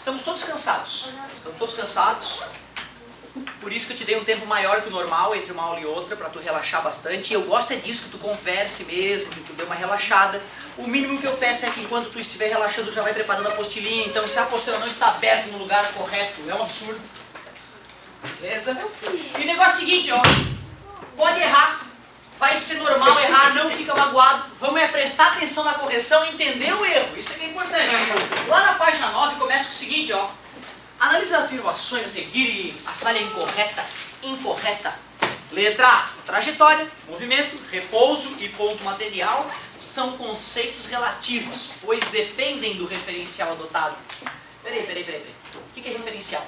Estamos todos cansados. Estamos todos cansados. Por isso que eu te dei um tempo maior que o normal entre uma aula e outra, para tu relaxar bastante. E eu gosto é disso, que tu converse mesmo, que tu dê uma relaxada. O mínimo que eu peço é que enquanto tu estiver relaxando, tu já vai preparando a apostilinha. Então, se a apostila não está aberta no lugar correto, é um absurdo. Beleza? E o negócio é o seguinte, ó. Pode errar. Vai ser normal errar, não fica magoado. Vamos prestar atenção na correção e entender o erro. Isso é que é importante. Lá na página 9 começa com o seguinte, ó. Analise as afirmações a seguir e assinale a incorreta. Incorreta. Letra A. Trajetória, movimento, repouso e ponto material são conceitos relativos, pois dependem do referencial adotado. Peraí. O que é referencial?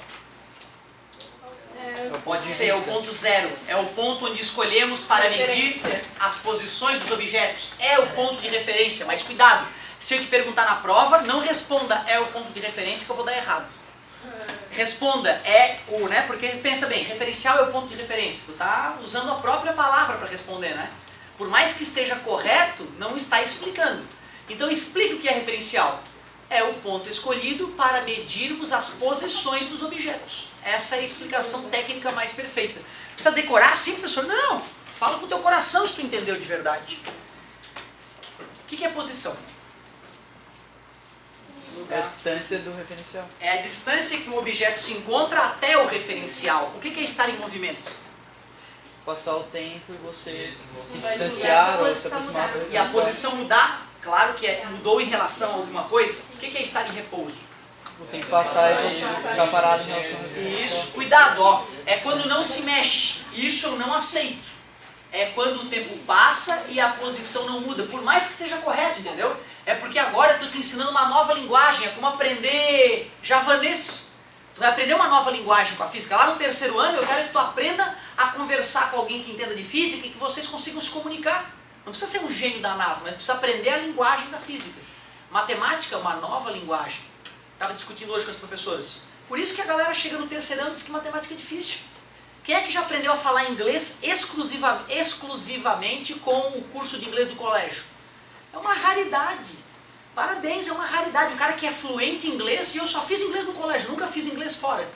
Pode ser o ponto zero. É o ponto onde escolhemos para medir as posições dos objetos. É o ponto de referência, mas cuidado. Se eu te perguntar na prova, não responda é o ponto de referência que eu vou dar errado. Responda é o, né? Porque pensa bem, referencial é o ponto de referência. Tu tá usando a própria palavra para responder, né? Por mais que esteja correto, não está explicando. Então explique o que é referencial. É o ponto escolhido para medirmos as posições dos objetos. Essa é a explicação técnica mais perfeita. Precisa decorar assim, professor? Não! Fala com o teu coração se tu entendeu de verdade. O que é posição? É a distância do referencial. É a distância que o objeto se encontra até o referencial. O que é estar em movimento? Passar o tempo e você se distanciar ou se aproximar do referencial. E a posição mudar? Claro que mudou em relação a alguma coisa. O que é estar em repouso? O tempo passar e ficar parado em relação ao referencial. Isso, cuidado, ó. É quando não se mexe. Isso eu não aceito. É quando o tempo passa e a posição não muda. Por mais que esteja correto, entendeu? É porque agora eu estou te ensinando uma nova linguagem. É como aprender javanês. Tu vai aprender uma nova linguagem com a física. Lá no terceiro ano eu quero que tu aprenda a conversar com alguém que entenda de física e que vocês consigam se comunicar. Não precisa ser um gênio da NASA, mas precisa aprender a linguagem da física. Matemática é uma nova linguagem. Estava discutindo hoje com as professoras. Por isso que a galera chega no terceirão e diz que matemática é difícil. Quem é que já aprendeu a falar inglês exclusivamente com o curso de inglês do colégio? É uma raridade. Parabéns, é uma raridade. Um cara que é fluente em inglês, e eu só fiz inglês no colégio, nunca fiz inglês fora.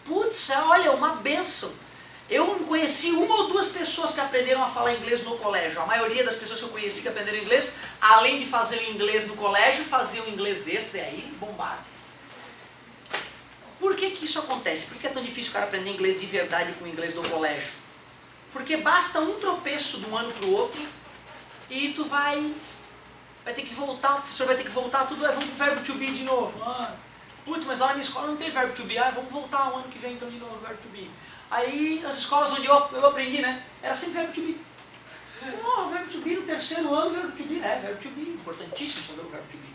Putz, olha, é uma benção. Eu conheci uma ou duas pessoas que aprenderam a falar inglês no colégio. A maioria das pessoas que eu conheci que aprenderam inglês, além de fazer o inglês no colégio, faziam inglês extra e aí bombaram. Por que isso acontece? Por que é tão difícil o cara aprender inglês de verdade com o inglês do colégio? Porque basta um tropeço de um ano para o outro e tu vai ter que voltar, o professor vai ter que voltar, tudo vamos pro verbo to be de novo. Putz, mas lá na minha escola não tem verbo to be, vamos voltar o ano que vem então de novo, verbo to be. Aí, nas escolas onde eu aprendi, né, era sempre verbo to be. Verbo to be no terceiro ano, verbo to be. Verbo to be, importantíssimo saber o verbo to be.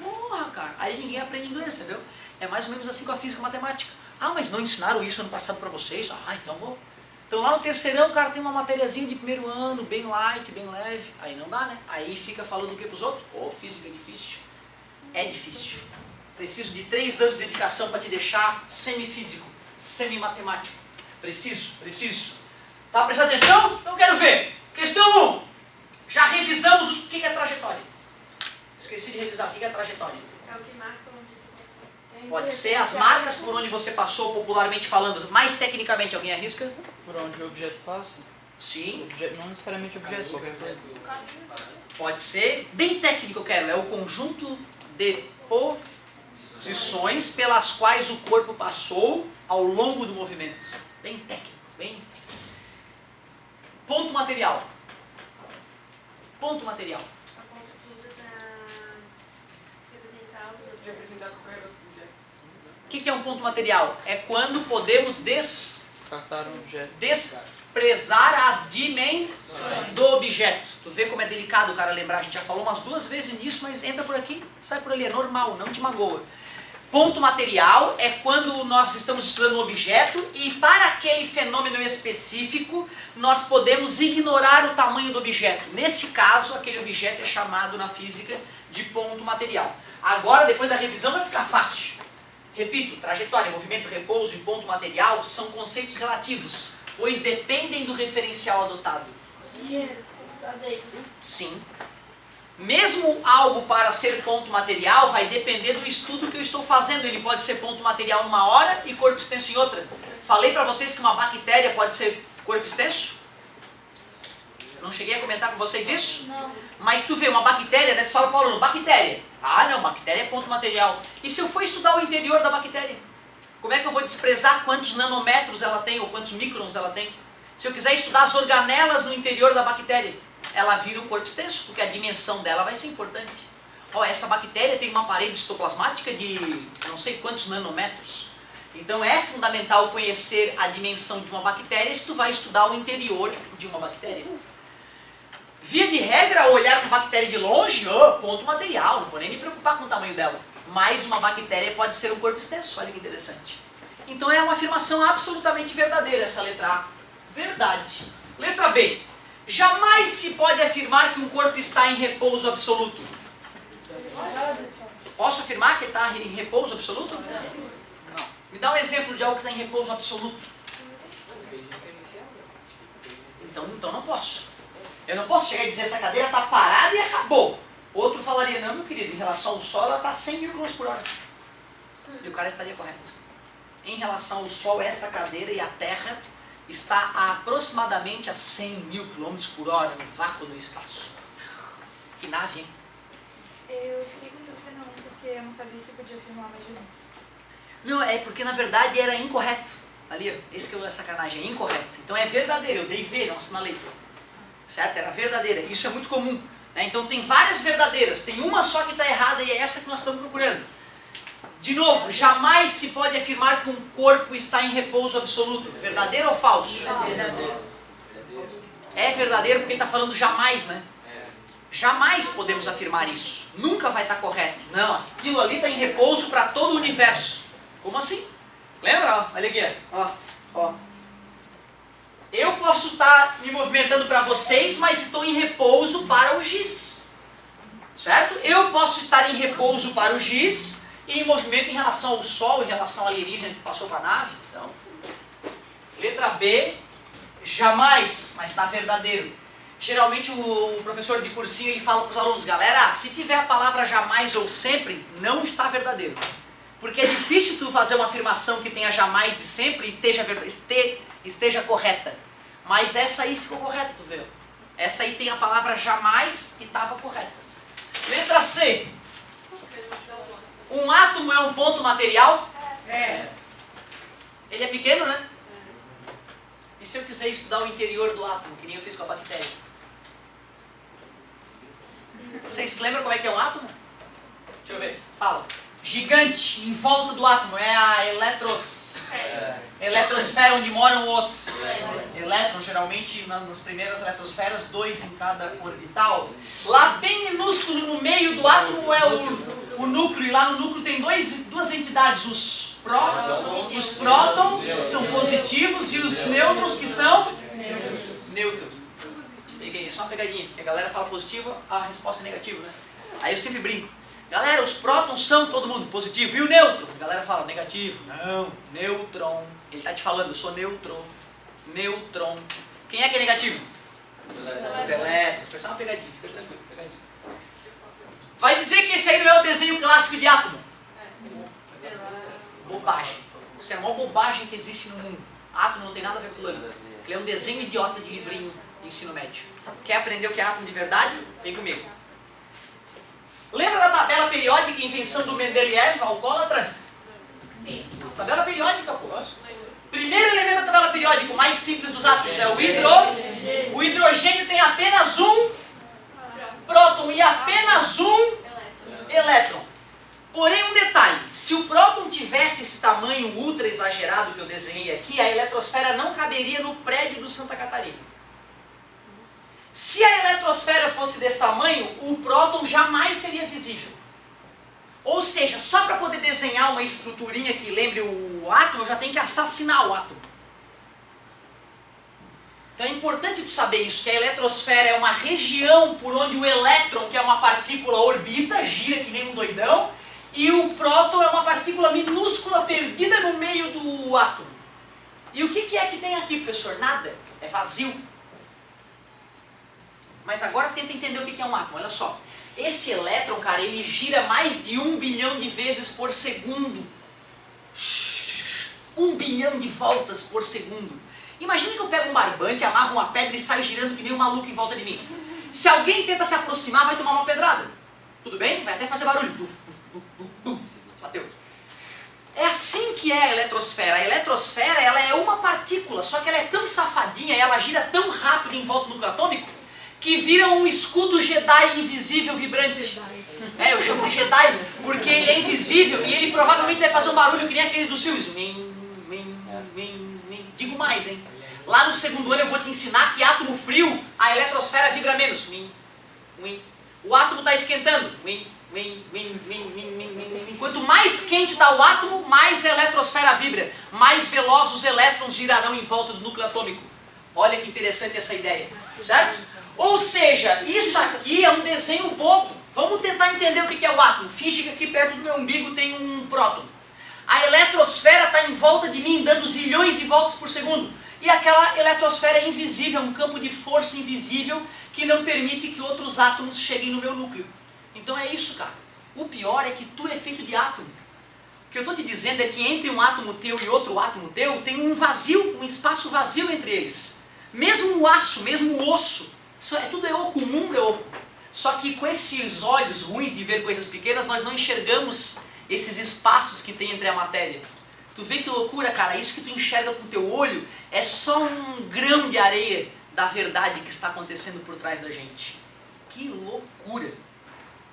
Porra, cara, aí ninguém aprende inglês, entendeu? É mais ou menos assim com a física e matemática. Mas não ensinaram isso ano passado pra vocês? Então vou. Então lá no terceirão o cara tem uma matériazinha de primeiro ano, bem light, bem leve. Aí não dá, né? Aí fica falando o que pros outros? Física é difícil. É difícil. Preciso de 3 anos de dedicação para te deixar semifísico, semi-matemático. Preciso. Tá prestando atenção? Então eu quero ver. Questão 1. Já revisamos o que é trajetória. Esqueci de revisar. O que é trajetória? É o que marca onde você passou. Pode ser as marcas por onde você passou, popularmente falando. Mais tecnicamente, alguém arrisca? Por onde o objeto passa? Sim. Não necessariamente objeto, qualquer coisa. Pode ser. Bem técnico eu quero. É o conjunto de posições pelas quais o corpo passou ao longo do movimento. Bem técnico. Bem... Ponto material. Ponto material. A ponta que usa para representar os objetos. O que é um ponto material? É quando podemos Descartar um objeto. Desprezar as dimensões do objeto. Tu vê como é delicado o cara lembrar. A gente já falou umas 2 vezes nisso, mas entra por aqui, sai por ali. É normal, não te magoa. Ponto material é quando nós estamos estudando um objeto e para aquele fenômeno específico nós podemos ignorar o tamanho do objeto. Nesse caso, aquele objeto é chamado na física de ponto material. Agora, depois da revisão, vai ficar fácil. Repito, trajetória, movimento, repouso e ponto material são conceitos relativos, pois dependem do referencial adotado. Dinheiro, Sim. Mesmo algo para ser ponto material vai depender do estudo que eu estou fazendo. Ele pode ser ponto material numa hora e corpo extenso em outra. Falei para vocês que uma bactéria pode ser corpo extenso? Não cheguei a comentar com vocês isso? Não. Mas tu vê uma bactéria, né? Tu fala para o aluno, bactéria. Ah não, bactéria é ponto material. E se eu for estudar o interior da bactéria? Como é que eu vou desprezar quantos nanômetros ela tem ou quantos microns ela tem? Se eu quiser estudar as organelas no interior da bactéria, ela vira um corpo extenso, porque a dimensão dela vai ser importante. Ó, essa bactéria tem uma parede citoplasmática de não sei quantos nanômetros. Então é fundamental conhecer a dimensão de uma bactéria se tu vai estudar o interior de uma bactéria. Via de regra, olhar para a bactéria de longe, ponto material, não vou nem me preocupar com o tamanho dela. Mas uma bactéria pode ser um corpo extenso, olha que interessante. Então é uma afirmação absolutamente verdadeira essa letra A. Verdade. Letra B. Jamais se pode afirmar que um corpo está em repouso absoluto. Posso afirmar que ele está em repouso absoluto? Não. Me dá um exemplo de algo que está em repouso absoluto. Então não posso. Eu não posso chegar e dizer essa cadeira está parada e acabou. Outro falaria, não meu querido, em relação ao Sol ela está a 100 mil km por hora. E o cara estaria correto. Em relação ao Sol, esta cadeira e a Terra está a aproximadamente a 100 mil km por hora no vácuo do espaço. Que nave, hein? Eu fiquei com dúvida não, porque eu não sabia se podia afirmar mais de um. Não, é porque na verdade era incorreto. Ali, ó, esse que é a sacanagem, é incorreto. Então é verdadeiro, eu dei V, não assinalei. Certo? Era verdadeira. Isso é muito comum. Né? Então tem várias verdadeiras, tem uma só que está errada e é essa que nós estamos procurando. De novo, jamais se pode afirmar que um corpo está em repouso absoluto. Verdadeiro ou falso? Verdadeiro. É verdadeiro porque ele está falando jamais, né? Jamais podemos afirmar isso. Nunca vai estar correto. Não, aquilo ali está em repouso para todo o universo. Como assim? Lembra? Olha aqui. Ó. Eu posso estar me movimentando para vocês, mas estou em repouso para o giz. Certo? Eu posso estar em repouso para o giz e em movimento em relação ao Sol, em relação ao alienígena que passou para a nave. Então, letra B, jamais, mas está verdadeiro. Geralmente o professor de cursinho ele fala para os alunos, galera, se tiver a palavra jamais ou sempre, não está verdadeiro. Porque é difícil tu fazer uma afirmação que tenha jamais e sempre e esteja correta. Mas essa aí ficou correta, tu vê? Essa aí tem a palavra jamais e estava correta. Letra C. Um átomo é um ponto material? É. Ele é pequeno, né? E se eu quiser estudar o interior do átomo, que nem eu fiz com a bactéria? Vocês se lembram como é que é um átomo? Deixa eu ver. Fala. Gigante, em volta do átomo, é a eletrosfera onde moram os elétrons, geralmente nas primeiras eletrosferas, 2 em cada orbital. Lá bem minúsculo no meio do átomo é o núcleo, e lá no núcleo tem duas entidades, os prótons, que são positivos, e os nêutrons, que são neutros. Peguei, é só uma pegadinha, porque a galera fala positivo, a resposta é negativa, né? Aí eu sempre brinco. Galera, os prótons são todo mundo positivo. E o nêutron? A galera fala negativo. Não, nêutron. Ele está te falando, eu sou nêutron. Nêutron. Quem é que é negativo? Os elétrons. Foi só uma pegadinha, fica tranquilo, pegadinha. Vai dizer que esse aí não é o desenho clássico de átomo? Bobagem. Isso é a maior bobagem que existe no mundo. Átomo não tem nada a ver com lâmina. Ele é um desenho idiota de livrinho de ensino médio. Quer aprender o que é átomo de verdade? Vem comigo. Lembra da tabela periódica, invenção do Mendeleev, alcoólatra? Sim. Tabela periódica, pô. Primeiro elemento da tabela periódica, o mais simples dos átomos, é o hidrogênio. O hidrogênio tem apenas um próton e apenas um elétron. Porém, um detalhe, se o próton tivesse esse tamanho ultra exagerado que eu desenhei aqui, a eletrosfera não caberia no prédio do Santa Catarina. Se a eletrosfera fosse desse tamanho, o próton jamais seria visível. Ou seja, só para poder desenhar uma estruturinha que lembre o átomo, eu já tenho que assassinar o átomo. Então é importante tu saber isso, que a eletrosfera é uma região por onde o elétron, que é uma partícula, orbita, gira que nem um doidão, e o próton é uma partícula minúscula perdida no meio do átomo. E o que é que tem aqui, professor? Nada. É vazio. Mas agora tenta entender o que é um átomo. Olha só. Esse elétron, cara, ele gira mais de 1 bilhão de vezes por segundo. 1 bilhão de voltas por segundo. Imagina que eu pego um barbante, amarro uma pedra e saio girando que nem um maluco em volta de mim. Se alguém tenta se aproximar, vai tomar uma pedrada. Tudo bem? Vai até fazer barulho. Bateu. É assim que é a eletrosfera. A eletrosfera, ela é uma partícula, só que ela é tão safadinha, ela gira tão rápido em volta do núcleo atômico, que vira um escudo Jedi invisível vibrante. É, eu chamo de Jedi porque ele é invisível e ele provavelmente deve fazer um barulho que nem aqueles dos filmes. Digo mais, hein? Lá no segundo ano eu vou te ensinar que átomo frio, a eletrosfera vibra menos. O átomo está esquentando. Quanto mais quente está o átomo, mais a eletrosfera vibra. Mais velozes os elétrons girarão em volta do núcleo atômico. Olha que interessante essa ideia, certo? Ou seja, isso aqui é um desenho bobo. Vamos tentar entender o que é o átomo. Finge que aqui perto do meu umbigo tem um próton. A eletrosfera está em volta de mim, dando zilhões de voltas por segundo. E aquela eletrosfera é invisível, é um campo de força invisível que não permite que outros átomos cheguem no meu núcleo. Então é isso, cara. O pior é que tu é feito de átomo. O que eu estou te dizendo é que entre um átomo teu e outro átomo teu, tem um vazio, um espaço vazio entre eles. Mesmo o aço, mesmo o osso, tudo é oco, o mundo é oco. Só que com esses olhos ruins de ver coisas pequenas, nós não enxergamos esses espaços que tem entre a matéria. Tu vê que loucura, cara, isso que tu enxerga com o teu olho é só um grão de areia da verdade que está acontecendo por trás da gente. Que loucura!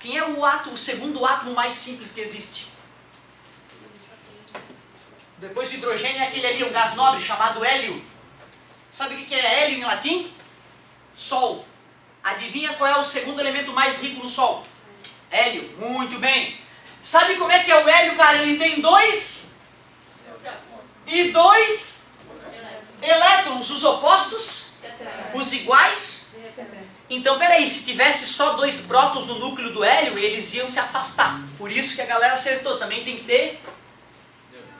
Quem é o segundo átomo mais simples que existe? Depois do hidrogênio é aquele ali, um gás nobre chamado hélio. Sabe o que é hélio em latim? Sol. Adivinha qual é o segundo elemento mais rico no Sol? Hélio. Muito bem. Sabe como é que é o hélio, cara? Ele tem 2 elétrons, os opostos, os iguais. Então, peraí, se tivesse só 2 prótons no núcleo do hélio, eles iam se afastar. Por isso que a galera acertou. Também tem que ter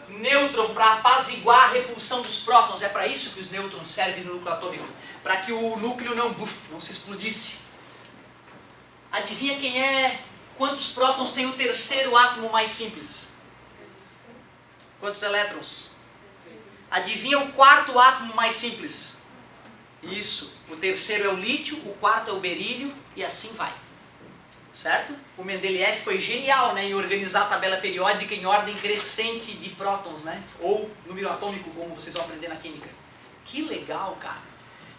nêutron para apaziguar a repulsão dos prótons. É para isso que os nêutrons servem no núcleo atômico. Para que o núcleo não se explodisse. Adivinha quantos prótons tem o terceiro átomo mais simples? Quantos elétrons? Adivinha o quarto átomo mais simples? Isso. O terceiro é o lítio, o quarto é o berílio e assim vai. Certo? O Mendeleev foi genial, né, em organizar a tabela periódica em ordem crescente de prótons, né? Ou número atômico, como vocês vão aprender na química. Que legal, cara.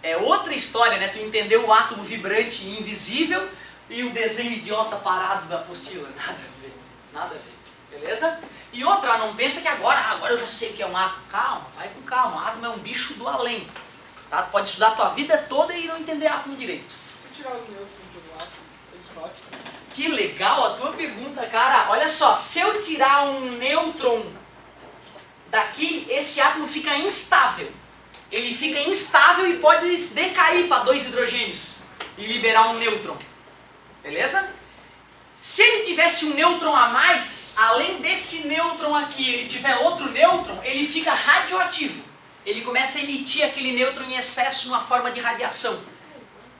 É outra história, né? Tu entendeu o átomo vibrante e invisível e o desenho idiota parado da apostila. Nada a ver, nada a ver. Beleza? E outra, não pensa que agora eu já sei o que é um átomo. Calma, vai com calma. O átomo é um bicho do além. Tá? Tu pode estudar a tua vida toda e não entender átomo direito. Se tirar os nêutrons do átomo, eles batem. Que legal a tua pergunta, cara. Olha só, se eu tirar um nêutron daqui, esse átomo fica instável. Ele fica instável e pode decair para 2 hidrogênios e liberar um nêutron. Beleza? Se ele tivesse um nêutron a mais, além desse nêutron aqui, ele tiver outro nêutron, ele fica radioativo. Ele começa a emitir aquele nêutron em excesso numa forma de radiação.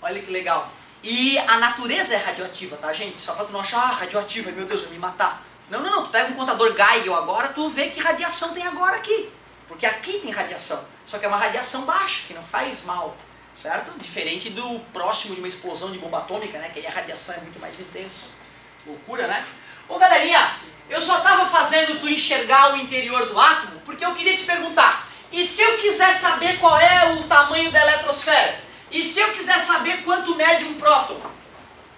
Olha que legal. E a natureza é radioativa, tá, gente? Só para tu não achar, radioativa, meu Deus, vai me matar. Não. Tu pega um contador Geiger agora, tu vê que radiação tem agora aqui. Porque aqui tem radiação. Só que é uma radiação baixa, que não faz mal. Certo? Diferente do próximo de uma explosão de bomba atômica, né? Que aí a radiação é muito mais intensa. Loucura, né? Ô galerinha, eu só estava fazendo tu enxergar o interior do átomo porque eu queria te perguntar, e se eu quiser saber qual é o tamanho da eletrosfera? E se eu quiser saber quanto mede um próton?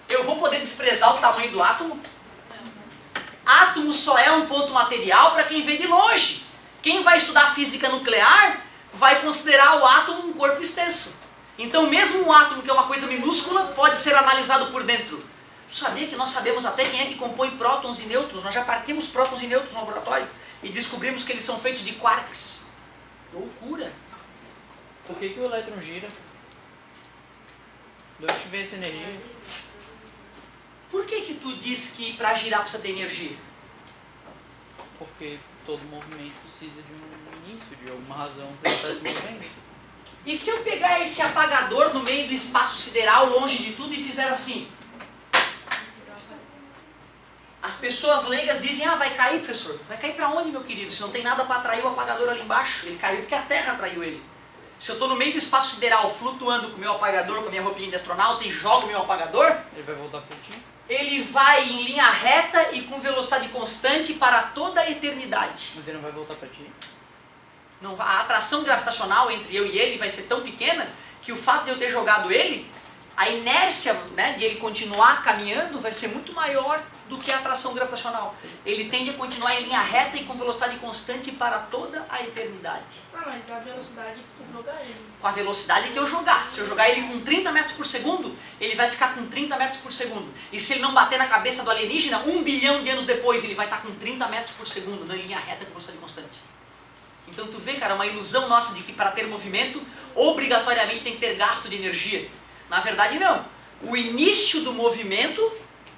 Eu vou poder desprezar o tamanho do átomo? Átomo só é um ponto material para quem vê de longe. Quem vai estudar física nuclear vai considerar o átomo um corpo extenso. Então mesmo um átomo que é uma coisa minúscula pode ser analisado por dentro. Tu sabia que nós sabemos até quem é que compõe prótons e nêutrons? Nós já partimos prótons e nêutrons no laboratório e descobrimos que eles são feitos de quarks. Loucura! Por que o elétron gira? De onde vem essa energia? Por que tu diz que para girar precisa ter energia? Porque todo movimento precisa de um início, de alguma razão para estar se movendo. E se eu pegar esse apagador no meio do espaço sideral, longe de tudo, e fizer assim? As pessoas leigas dizem, ah, vai cair, professor. Vai cair para onde, meu querido? Se não tem nada para atrair o apagador ali embaixo. Ele caiu porque a Terra atraiu ele. Se eu estou no meio do espaço sideral, flutuando com o meu apagador, com a minha roupinha de astronauta e jogo o meu apagador, Ele vai voltar pro ti? ele vai em linha reta e com velocidade constante para toda a eternidade. Mas ele não vai voltar pra ti? Não, a atração gravitacional entre eu e ele vai ser tão pequena que o fato de eu ter jogado ele, a inércia, né, de ele continuar caminhando vai ser muito maior do que a atração gravitacional. Ele tende a continuar em linha reta e com velocidade constante para toda a eternidade. Ah, mas da velocidade que tu joga ele. Com a velocidade que eu jogar. Se eu jogar ele com 30 metros por segundo, ele vai ficar com 30 metros por segundo. E se ele não bater na cabeça do alienígena, 1 bilhão de anos depois, ele vai estar com 30 metros por segundo, na linha reta com velocidade constante. Então tu vê, cara, uma ilusão nossa de que para ter movimento, obrigatoriamente tem que ter gasto de energia. Na verdade, não. O início do movimento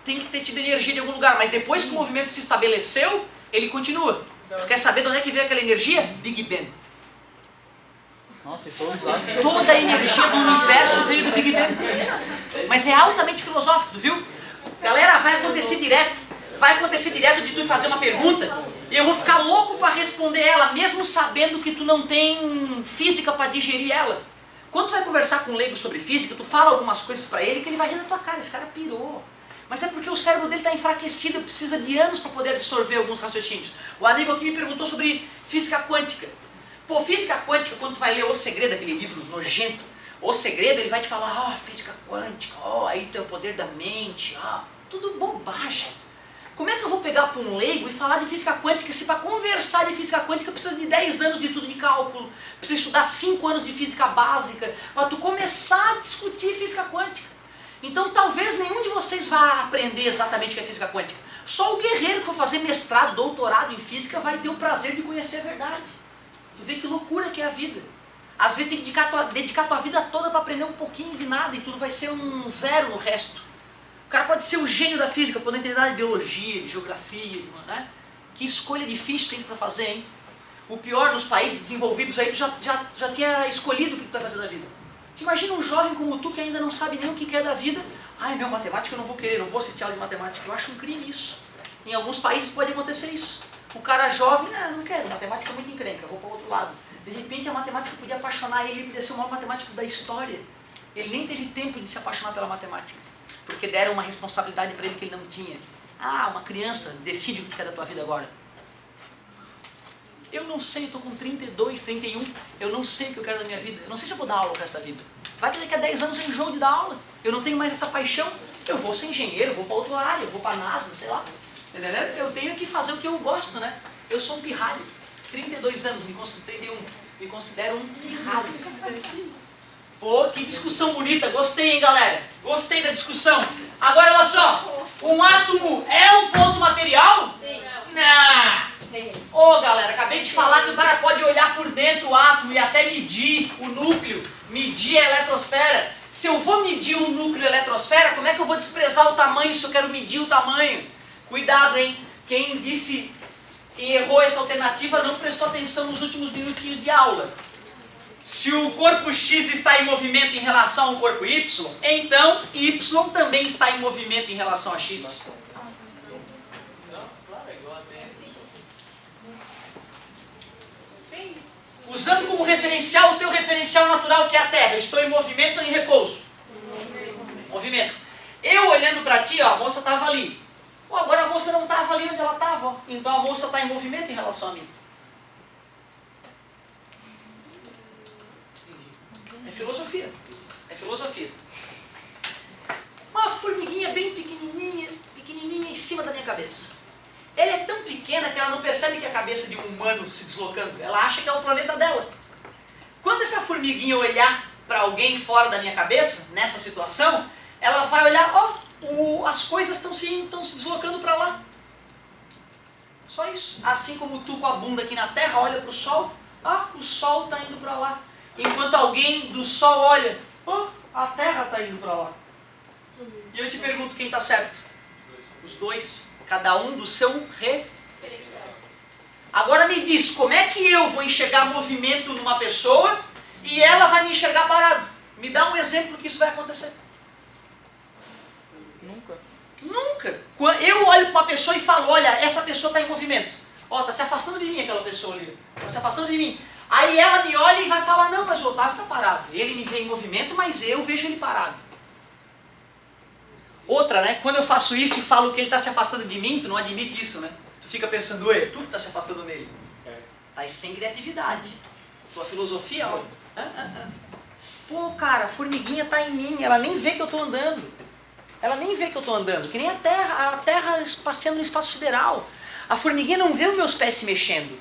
tem que ter tido energia de algum lugar, mas depois que o movimento se estabeleceu, ele continua. Tu quer saber de onde é que veio aquela energia? Big Bang. Nossa, estou usado. Toda a energia do universo veio do Big Bang. Mas é altamente filosófico, tu viu? Galera, vai acontecer direto. Vai acontecer direto de tu fazer uma pergunta e eu vou ficar louco para responder ela, mesmo sabendo que tu não tem física para digerir ela. Quando tu vai conversar com um leigo sobre física, tu fala algumas coisas para ele que ele vai rir da tua cara. Esse cara pirou. Mas é porque o cérebro dele está enfraquecido, precisa de anos para poder absorver alguns raciocínios. O amigo aqui me perguntou sobre física quântica. Pô, física quântica, quando tu vai ler O Segredo, aquele livro nojento, O Segredo, ele vai te falar, física quântica, aí tem o poder da mente, tudo bobagem. Como é que eu vou pegar para um leigo e falar de física quântica se para conversar de física quântica precisa de 10 anos de estudo de cálculo, precisa estudar 5 anos de física básica, para tu começar a discutir física quântica. Então talvez nenhum de vocês vá aprender exatamente o que é física quântica. Só o guerreiro que for fazer mestrado, doutorado em física vai ter o prazer de conhecer a verdade. Tu vê que loucura que é a vida. Às vezes tem que dedicar tua vida toda para aprender um pouquinho de nada e tu vai ser um zero no resto. O cara pode ser o gênio da física, poder entender nada de biologia, de geografia, né? Que escolha difícil tens para fazer, hein? O pior, nos países desenvolvidos aí, tu já tinha escolhido o que tu vai fazer da vida. Te imagina um jovem como tu que ainda não sabe nem o que quer da vida. Ai, não, matemática eu não vou querer, não vou assistir aula de matemática. Eu acho um crime isso. Em alguns países pode acontecer isso. O cara jovem, não quero, matemática é muito encrenca, vou para o outro lado. De repente a matemática podia apaixonar ele, podia ser o maior matemático da história. Ele nem teve tempo de se apaixonar pela matemática, porque deram uma responsabilidade para ele que ele não tinha. Uma criança decide o que quer da tua vida agora. Eu não sei, eu estou com 32, 31, eu não sei o que eu quero da minha vida. Eu não sei se eu vou dar aula o resto da vida. Vai que daqui a 10 anos eu enjoo de dar aula. Eu não tenho mais essa paixão. Eu vou ser engenheiro, eu vou para outra área, eu vou para a NASA, sei lá. Entendeu? Eu tenho que fazer o que eu gosto, né? Eu sou um pirralho. 32 anos, me considero um pirralho. Pô, que discussão bonita. Gostei, hein, galera? Gostei da discussão. Agora, olha só. Um átomo é um ponto material? Sim. Não. Ô, galera, acabei de falar que o cara pode olhar por dentro o átomo e até medir o núcleo, medir a eletrosfera. Se eu vou medir o núcleo e a eletrosfera, como é que eu vou desprezar o tamanho se eu quero medir o tamanho? Cuidado, hein? Quem errou essa alternativa não prestou atenção nos últimos minutinhos de aula. Se o corpo X está em movimento em relação ao corpo Y, então Y também está em movimento em relação a X. Usando como referencial o teu referencial natural, que é a Terra. Eu estou em movimento ou em repouso? Movimento. Eu olhando para ti, a moça estava ali. Agora a moça não estava ali onde ela estava. Então a moça está em movimento em relação a mim. É filosofia. É filosofia. Uma formiguinha bem pequenininha em cima da minha cabeça. Ela é tão pequena que ela não percebe que é a cabeça de um humano se deslocando. Ela acha que é o planeta dela. Quando essa formiguinha olhar para alguém fora da minha cabeça, nessa situação, ela vai olhar, as coisas estão se deslocando para lá. Só isso. Assim como tu com a bunda aqui na Terra olha para o Sol, o Sol está indo para lá. Enquanto alguém do Sol olha, a Terra está indo para lá. E eu te pergunto quem está certo? Os dois. Cada um do seu referencial. Agora me diz, como é que eu vou enxergar movimento numa pessoa e ela vai me enxergar parado? Me dá um exemplo que isso vai acontecer. Nunca. Nunca. Eu olho para uma pessoa e falo, olha, essa pessoa está em movimento. Ó, está se afastando de mim aquela pessoa ali. Está se afastando de mim. Aí ela me olha e vai falar, não, mas o Otávio está parado. Ele me vê em movimento, mas eu vejo ele parado. Outra, né? Quando eu faço isso e falo que ele está se afastando de mim, tu não admite isso, né? Tu fica pensando, ué, tu está se afastando dele. Tá sem criatividade. Tua filosofia, ó. Pô, cara, a formiguinha tá em mim, ela nem vê que eu tô andando. Ela nem vê que eu tô andando, que nem a Terra passeando no espaço sideral. A formiguinha não vê os meus pés se mexendo.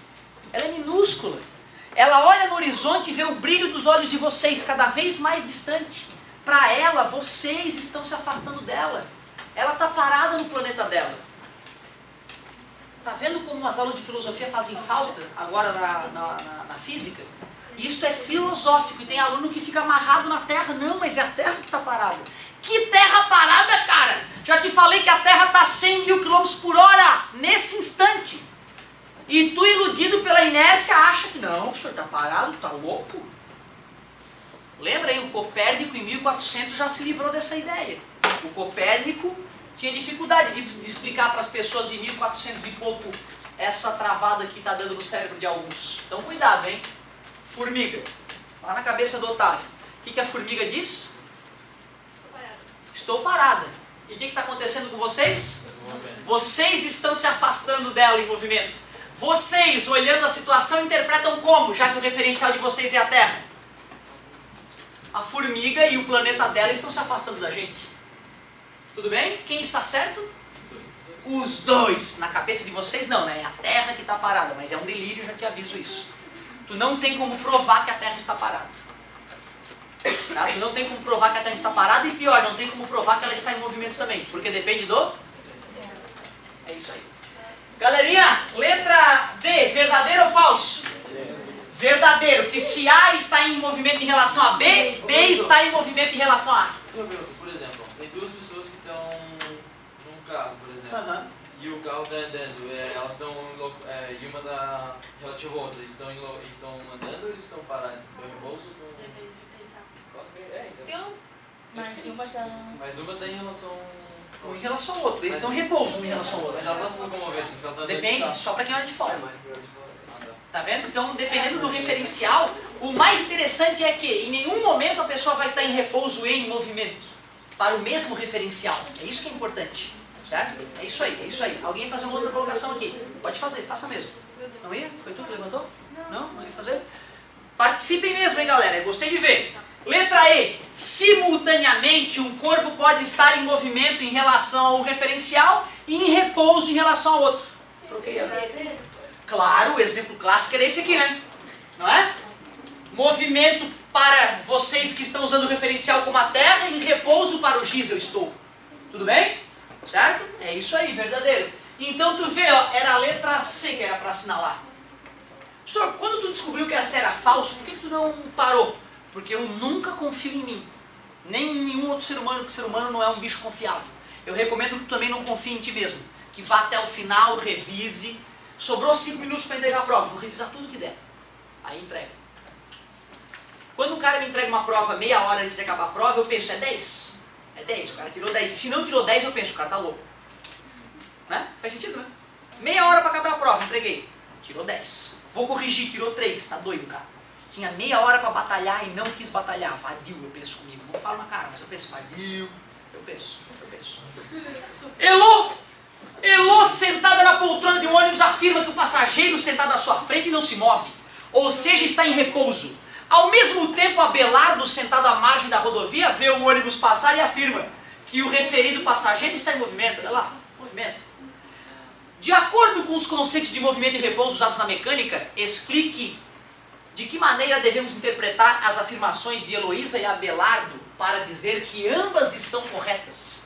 Ela é minúscula. Ela olha no horizonte e vê o brilho dos olhos de vocês cada vez mais distante. Para ela, vocês estão se afastando dela. Ela está parada no planeta dela. Tá vendo como as aulas de filosofia fazem falta agora na física? Isso é filosófico e tem aluno que fica amarrado na Terra. Não, mas é a Terra que está parada. Que Terra parada, cara? Já te falei que a Terra está a 100 mil quilômetros por hora nesse instante. E tu, iludido pela inércia, acha que não, o senhor está parado, está louco? Lembra aí, o Copérnico em 1400 já se livrou dessa ideia. O Copérnico tinha dificuldade de explicar para as pessoas de 1400 e pouco essa travada que está dando no cérebro de alguns. Então cuidado, hein? Formiga, lá na cabeça do Otávio. O que a formiga diz? Estou parada. E o que está acontecendo com vocês? Vocês estão se afastando dela em movimento. Vocês, olhando a situação, interpretam como, já que o referencial de vocês é a Terra? A formiga e o planeta dela estão se afastando da gente. Tudo bem? Quem está certo? Os dois. Na cabeça de vocês não, né? É a Terra que está parada, mas é um delírio, já te aviso isso. Tu não tem como provar que a Terra está parada. Tá? Tu não tem como provar que a Terra está parada e pior, não tem como provar que ela está em movimento também, porque depende do... É isso aí. Galerinha, letra D, verdadeiro ou falso? Verdadeiro, que se A está em movimento em relação a B, B está em movimento em relação a A. Por exemplo, tem duas pessoas que estão num carro, por exemplo, e o carro está andando, elas estão e uma está relativa a outra, eles estão andando ou eles estão parados? Estão em repouso ou estão... Mas uma está em relação... Um em relação ao outro, eles estão em repouso um em relação ao outro. Mas ela está se locomovendo, porque ela está andando. Depende, só para quem olha de fora. Tá vendo? Então, dependendo do referencial, o mais interessante é que em nenhum momento a pessoa vai estar em repouso e em movimento para o mesmo referencial. É isso que é importante, certo? É isso aí, é isso aí. Alguém fazer uma outra colocação aqui? Pode fazer, faça mesmo. Não ia? Foi tu que levantou? Não ia fazer? Participem mesmo, hein, galera? Eu gostei de ver. Letra E. Simultaneamente, um corpo pode estar em movimento em relação ao referencial e em repouso em relação ao outro. Troquei a... Claro, o exemplo clássico era esse aqui, né? Não é? Movimento para vocês que estão usando o referencial como a Terra e em repouso para o giz eu estou. Tudo bem? Certo? É isso aí, verdadeiro. Então tu vê, ó, era a letra C que era para assinalar. Professor, quando tu descobriu que essa era falso, por que tu não parou? Porque eu nunca confio em mim. Nem em nenhum outro ser humano, porque ser humano não é um bicho confiável. Eu recomendo que tu também não confie em ti mesmo. Que vá até o final, revise. Sobrou 5 minutos para entregar a prova, vou revisar tudo que der. Aí entrega. Quando o cara me entrega uma prova meia hora antes de acabar a prova, eu penso, é 10? É 10, o cara tirou 10. Se não tirou 10, eu penso, o cara tá louco. Né? Faz sentido, né? Meia hora para acabar a prova, entreguei. Tirou 10. Vou corrigir, tirou 3. Tá doido, cara. Tinha meia hora para batalhar e não quis batalhar. Vadio, eu penso comigo. Não falo na cara, mas eu penso, vadio. Eu penso. Elô, sentada na poltrona de um ônibus, afirma que o passageiro sentado à sua frente não se move, ou seja, está em repouso. Ao mesmo tempo, Abelardo, sentado à margem da rodovia, vê o ônibus passar e afirma que o referido passageiro está em movimento. Olha lá, movimento. De acordo com os conceitos de movimento e repouso usados na mecânica, explique de que maneira devemos interpretar as afirmações de Heloísa e Abelardo para dizer que ambas estão corretas.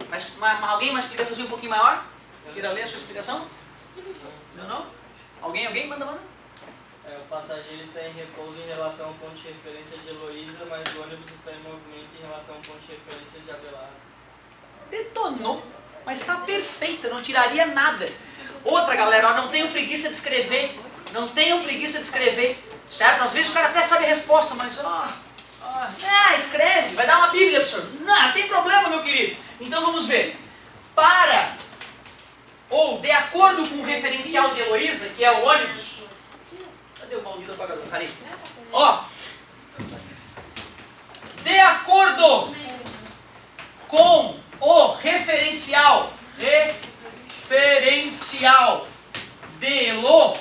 Mas alguém uma explicação um pouquinho maior? Queira ler a sua explicação? Não? Alguém? Manda. O passageiro está em repouso em relação ao ponto de referência de Heloísa, mas o ônibus está em movimento em relação ao ponto de referência de Abelardo. Detonou, mas está perfeita, não tiraria nada. Outra, galera, ó, não tenham preguiça de escrever. Não tenham preguiça de escrever, certo? Às vezes o cara até sabe a resposta, mas Escreve, vai dar uma bíblia, professor. Não tem problema, meu querido. Então vamos ver. Para, ou de acordo com o referencial de Heloísa, que é o ônibus. Cadê o maldito apagador? Ali. Ó. De acordo com o referencial de Elo,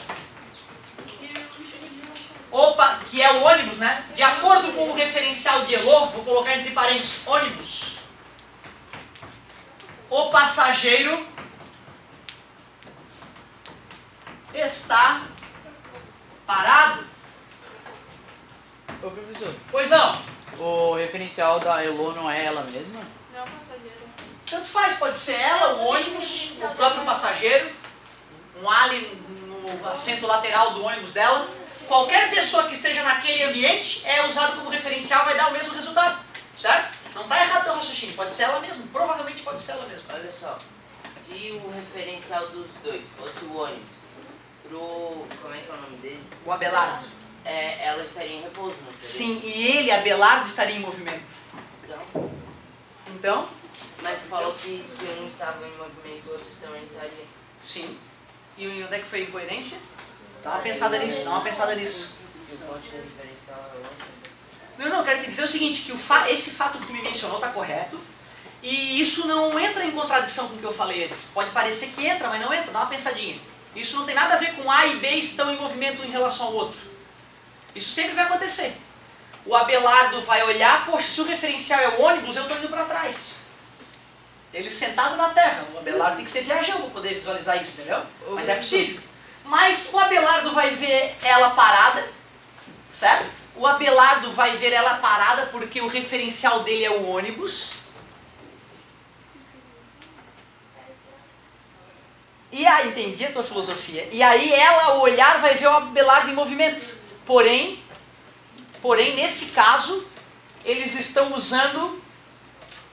que é o ônibus, né? De acordo com o referencial de Elo, vou colocar entre parênteses, ônibus, o passageiro está parado. Ô professor, Pois não. o referencial da Elo não é ela mesma? Não, passageiro. Tanto faz, pode ser ela, o ônibus, o próprio passageiro, um alien no assento lateral do ônibus dela. Qualquer pessoa que esteja naquele ambiente é usado como referencial, vai dar o mesmo resultado, certo? Não está errado o raciocínio, pode ser ela mesma, provavelmente pode ser ela mesma. Olha só, se o referencial dos dois fosse o ônibus pro... como é que é o nome dele? O Abelardo. Ela estaria em repouso, não seria? Sim, e ele, Abelardo, estaria em movimento. Então? Mas tu falou que se um estava em movimento, o outro também estaria. Sim. E onde é que foi a incoerência? Dá uma pensada nisso, dá uma pensada nisso. E o ponto de referencial é o outro? Não, eu quero te dizer o seguinte, que esse fato que tu me mencionou está correto, e isso não entra em contradição com o que eu falei antes. Pode parecer que entra, mas não entra, dá uma pensadinha. Isso não tem nada a ver com A e B estão em movimento em relação ao outro. Isso sempre vai acontecer. O Abelardo vai olhar, poxa, se o referencial é o ônibus, eu estou indo para trás. Ele sentado na terra. O Abelardo tem que ser viajão para poder visualizar isso, entendeu? Mas é possível. Mas o Abelardo vai ver ela parada, certo? O Abelardo vai ver ela parada porque o referencial dele é o ônibus. E aí, entendi a tua filosofia. E aí ela, ao olhar, vai ver o Abelardo em movimento. Porém, nesse caso, eles estão usando...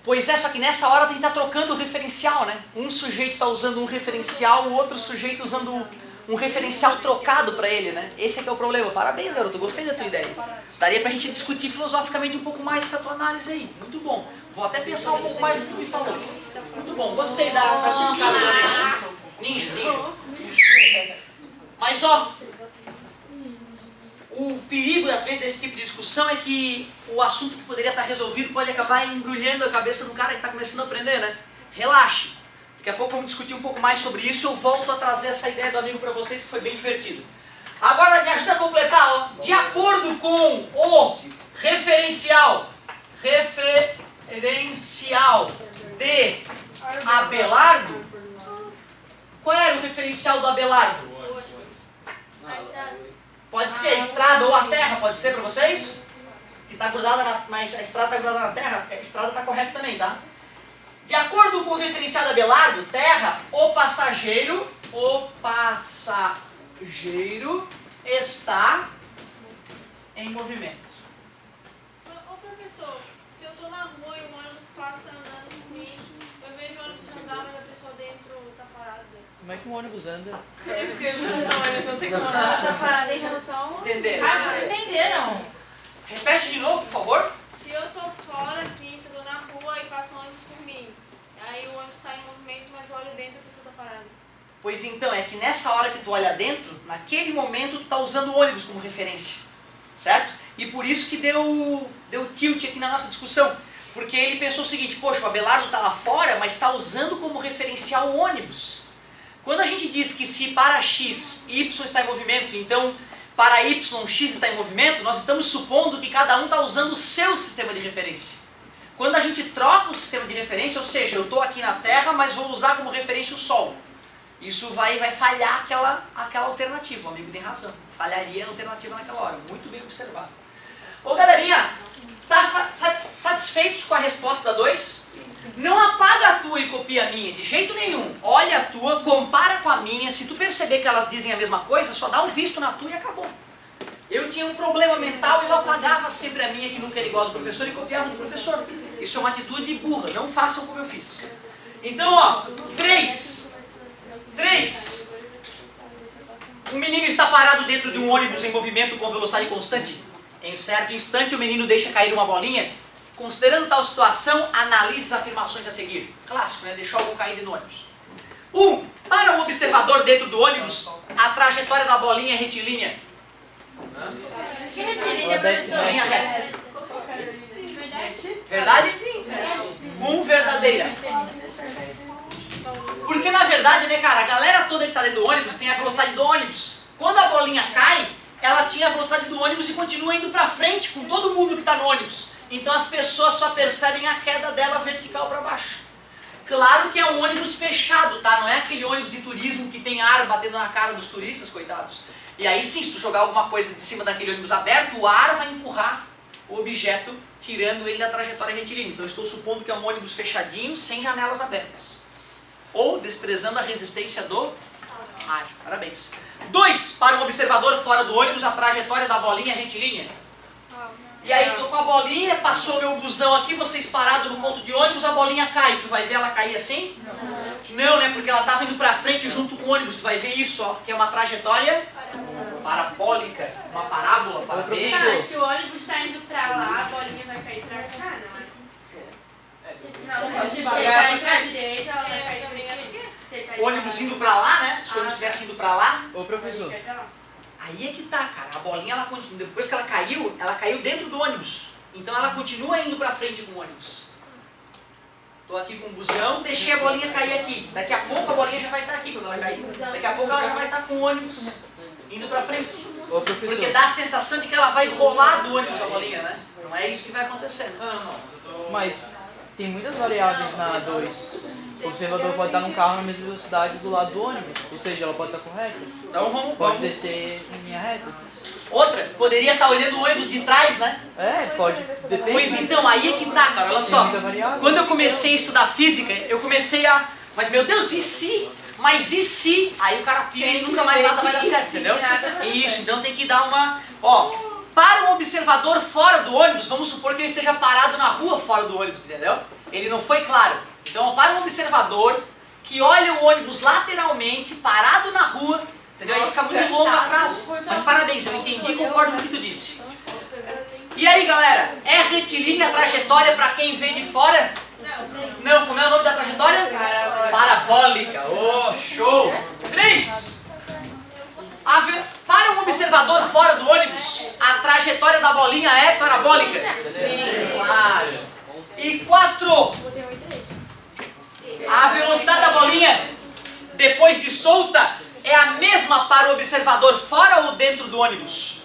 Pois é, só que nessa hora tem que estar trocando o referencial, né? Um sujeito está usando um referencial, o outro sujeito usando um referencial trocado para ele, né? Esse é que é o problema. Parabéns, garoto, gostei da tua ideia. Daria pra gente discutir filosoficamente um pouco mais essa tua análise aí. Muito bom. Vou até pensar um pouco mais no que tu me falou. Muito bom, gostei da tua Ninja. Mas ó, o perigo às vezes desse tipo de discussão é que o assunto que poderia estar resolvido pode acabar embrulhando a cabeça do cara que está começando a aprender, né? Relaxe. Daqui a pouco vamos discutir um pouco mais sobre isso e eu volto a trazer essa ideia do amigo para vocês que foi bem divertido. Agora me ajuda a completar, ó. De acordo com o referencial de Abelardo, qual era o referencial do Abelardo? A estrada. Pode ser a estrada ou a terra, pode ser para vocês? Que está grudada a estrada está grudada na terra, a estrada está correta também, tá? De acordo com o referencial de Abelardo, terra, o passageiro está em movimento. Ô professor, se eu tô na rua e o ônibus passa andando por mim, eu vejo o ônibus andar, mas a pessoa dentro tá parada. Como é que um ônibus anda? Não, eles não tem como andar. Tá parada em relação... Entenderam? vocês entenderam? Repete de novo, por favor. Se eu tô fora, assim, se eu tô na rua e passa um ônibus por mim, aí o ônibus tá em movimento, mas eu olho dentro e a pessoa tá parada. Pois então, é que nessa hora que tu olha dentro, naquele momento tu está usando o ônibus como referência, certo? E por isso que deu tilt aqui na nossa discussão, porque ele pensou o seguinte, poxa, o Abelardo está lá fora, mas está usando como referencial o ônibus. Quando a gente diz que se para x, y está em movimento, então para y, x está em movimento, nós estamos supondo que cada um está usando o seu sistema de referência. Quando a gente troca o sistema de referência, ou seja, eu estou aqui na Terra, mas vou usar como referência o Sol. Isso vai falhar aquela alternativa, o amigo tem razão. Falharia a alternativa naquela hora, muito bem observado. Ô galerinha, tá satisfeitos com a resposta da 2? Não apaga a tua e copia a minha, de jeito nenhum. Olha a tua, compara com a minha, se tu perceber que elas dizem a mesma coisa, só dá um visto na tua e acabou. Eu tinha um problema mental e eu apagava sempre a minha, que nunca era igual do professor, e copiava do professor. Isso é uma atitude burra, não façam como eu fiz. Então, ó, 3. Um menino está parado dentro de um ônibus em movimento com velocidade constante. Em certo instante, o menino deixa cair uma bolinha. Considerando tal situação, analise as afirmações a seguir. Clássico, né? Deixou algo cair no ônibus. 1. Para o observador dentro do ônibus, a trajetória da bolinha é retilínea. Que retilínea, professor? Linha reta. Verdade? Verdade? Sim. 1 verdadeira. Porque na verdade, né, cara, a galera toda que tá dentro do ônibus tem a velocidade do ônibus. Quando a bolinha cai, ela tinha a velocidade do ônibus e continua indo pra frente com todo mundo que tá no ônibus. Então as pessoas só percebem a queda dela vertical para baixo. Claro que é um ônibus fechado, tá? Não é aquele ônibus de turismo que tem ar batendo na cara dos turistas, coitados. E aí sim, se tu jogar alguma coisa de cima daquele ônibus aberto, o ar vai empurrar o objeto, tirando ele da trajetória retilínea. Então eu estou supondo que é um ônibus fechadinho, sem janelas abertas. Ou desprezando a resistência do ar. Parabéns. 2. Para um observador fora do ônibus, a trajetória da bolinha é retilínea. E aí, tô com a bolinha, passou meu busão aqui, vocês parados no ponto de ônibus, a bolinha cai. Tu vai ver ela cair assim? Não, né? Porque ela estava indo pra frente junto com o ônibus. Tu vai ver isso, ó, que é uma trajetória parabólica, uma parábola, parabéns. Cara, se o ônibus está indo pra lá, a bolinha vai cair pra cá, não é assim? Não, se você cair pra direita, ela vai cair pra esquerda. O ônibus indo pra lá, né? Se o ônibus estivesse indo pra lá. Ô professor, Aí é que tá, cara. A bolinha, ela continua. Depois que ela caiu dentro do ônibus. Então ela continua indo pra frente com o ônibus. Tô aqui com o busão, deixei a bolinha cair aqui. Daqui a pouco a bolinha já vai estar aqui quando ela cair. Daqui a pouco ela já vai estar com o ônibus indo pra frente. ô professor, Porque dá a sensação de que ela vai rolar do ônibus a bolinha, né? Não é isso que vai acontecer, né? mas tem muitas variáveis na 2. O observador pode estar num carro na mesma velocidade do lado do ônibus, ou seja, ela pode estar correta. Então Pode vamos. descer em linha reta. Outra, poderia estar olhando o ônibus de trás, né? É, pode. Depende. Pois então, aí é que tá, cara, olha só. Tem muita variável. Quando eu comecei a estudar física, eu comecei a... Mas meu Deus, e se? Mas e se? Aí o cara pira e nunca mais nada vai dar certo, entendeu? Isso, então tem que dar uma... Ó, para um observador fora do ônibus, vamos supor que ele esteja parado na rua fora do ônibus, entendeu? Ele não foi claro. Então, para um observador que olha o ônibus lateralmente, parado na rua, entendeu? Aí fica muito longa a frase. Mas parabéns, eu entendi e concordo com o que tu disse. E aí, galera, é retilínea a trajetória para quem vem de fora? Não, como é o nome da trajetória? Parabólica. Oh, show! 3. Para um observador fora do ônibus, a trajetória da bolinha é parabólica? Claro. E 4. A velocidade da bolinha, depois de solta, é a mesma para o observador fora ou dentro do ônibus?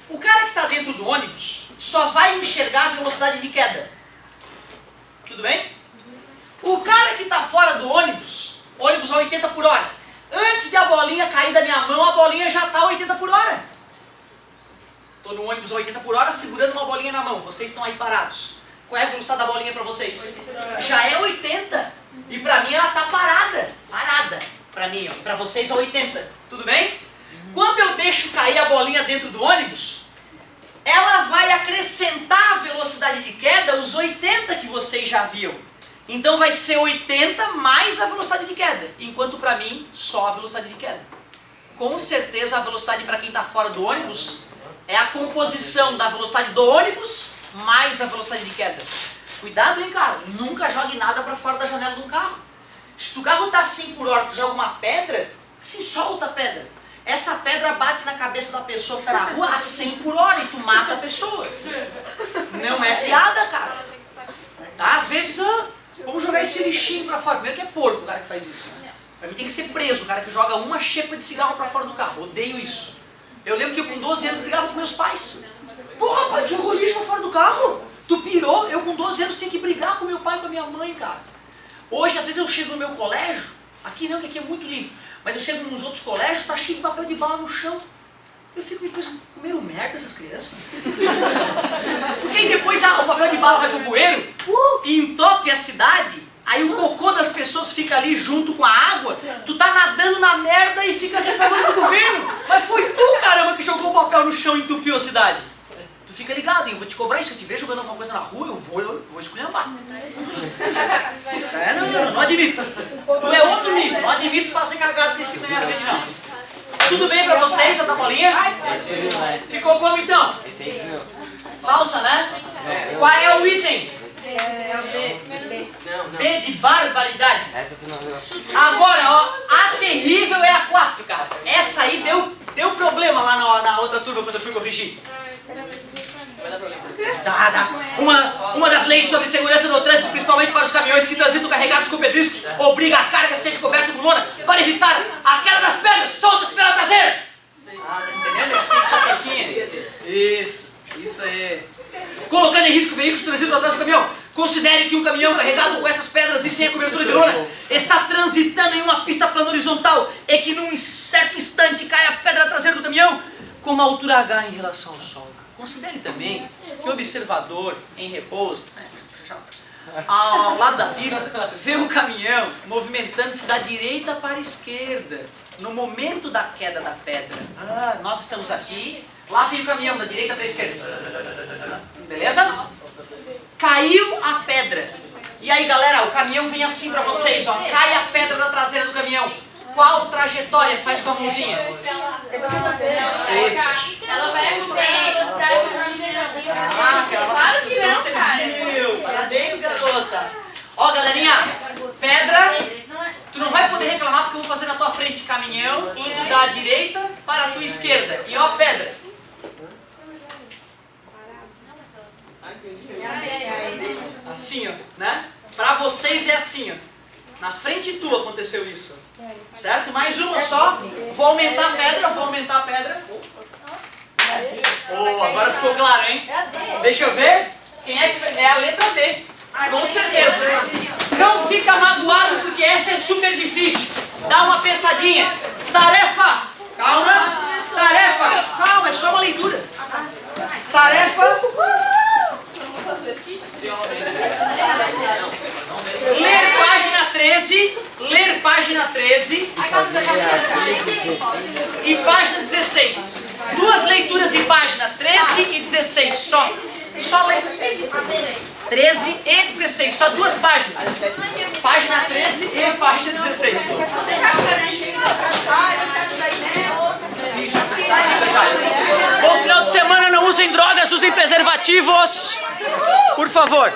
O cara que está dentro do ônibus só vai enxergar a velocidade de queda. Tudo bem? O cara que está fora do ônibus a 80 por hora. Antes de a bolinha cair da minha mão, a bolinha já está a 80 por hora. Estou no ônibus a 80 por hora segurando uma bolinha na mão. Vocês estão aí parados. Qual é a velocidade da bolinha para vocês? Já é 80. E para mim ela está parada. Parada. Para mim, ó. Para vocês é 80. Tudo bem? Quando eu deixo cair a bolinha dentro do ônibus, ela vai acrescentar a velocidade de queda, os 80 que vocês já viam. Então vai ser 80 mais a velocidade de queda. Enquanto para mim, só a velocidade de queda. Com certeza a velocidade para quem está fora do ônibus é a composição da velocidade do ônibus mais a velocidade de queda. Cuidado, hein, cara? Nunca jogue nada para fora da janela de um carro. Se o carro está 100 por hora, tu joga uma pedra, assim, solta a pedra. Essa pedra bate na cabeça da pessoa que está na rua a 100 por hora e tu mata a pessoa. Não é piada, cara. Tá? Às vezes, vamos jogar esse lixinho para fora. Primeiro que é porco o cara que faz isso. Pra mim tem que ser preso o cara que joga uma xepa de cigarro para fora do carro. Odeio isso. Eu lembro que eu com 12 anos brigava com meus pais. Porra, pai, jogou lixo pra fora do carro? Tu pirou? Eu com 12 anos tinha que brigar com meu pai e com a minha mãe, cara. Hoje, às vezes eu chego no meu colégio, aqui não, que aqui é muito limpo, mas eu chego nos outros colégios, tá cheio de papel de bala no chão. Eu fico me pensando, comeram merda essas crianças? Porque aí depois o papel de bala vai pro bueiro e entope a cidade, aí o cocô das pessoas fica ali junto com a água, tu tá nadando na merda e fica reclamando do governo. Mas foi tu, caramba, que jogou o papel no chão e entupiu a cidade. Tu fica ligado, hein? Eu vou te cobrar isso. Se eu te ver jogando alguma coisa na rua, eu vou esculhambar. Não admito. Tu é outro nível. Não admito fazer cagada desse tipo na minha frente, não. tudo bem pra vocês, a tabulinha? Esse tu não é. Ficou como então? Esse aí tu não. Falsa, né? Qual é o item? É o B. Não, não. B de barbaridade. Essa tu não viu. Agora, ó, a terrível é a 4, cara. Essa aí deu problema lá na outra turma quando eu fui corrigir. Dá. Uma das leis sobre segurança no trânsito, principalmente para os caminhões que transitam carregados com pedriscos, obriga a carga seja coberta com lona para evitar a queda das pedras soltas pela traseira. Ah, tá entendendo? Isso aí. Colocando em risco veículos transitam atrás do caminhão. Considere que um caminhão carregado com essas pedras e sem a cobertura de lona está transitando em uma pista plana horizontal e que num certo instante cai a pedra traseira do caminhão com uma altura H em relação ao solo. Considere também que o observador em repouso, ao lado da pista, vê o caminhão movimentando-se da direita para a esquerda no momento da queda da pedra. Ah, nós estamos aqui, lá vem o caminhão da direita para a esquerda. Beleza? Caiu a pedra. E aí, galera, o caminhão vem assim pra vocês, ó. Cai a pedra da traseira do caminhão. Qual trajetória faz com a mãozinha? Ela vai acompanhar a velocidade do caminhão. Ah, aquela nossa Claro que discussão não, cara. serviu. Parabéns, garota. Ó, galerinha, pedra, tu não vai poder reclamar porque eu vou fazer na tua frente caminhão, indo da direita para a tua esquerda. E ó, pedra. Assim, ó, né? Pra vocês é assim, ó. Na frente tua aconteceu isso. Certo? Mais uma só. Vou aumentar a pedra, Oh, agora ficou claro, hein? Deixa eu ver. Quem é que fez? É a letra D. Com certeza. Não fica magoado porque essa é super difícil. Dá uma pensadinha. Tarefa. Calma. Tarefa. Calma, é só uma leitura. Tarefa. Ler página 13 e página 16. Duas leituras de página 13 e 16 só ler 13 e 16, só duas páginas. Página 13 e página 16. Isso, bom final de semana, não usem drogas, usem preservativos. Por favor.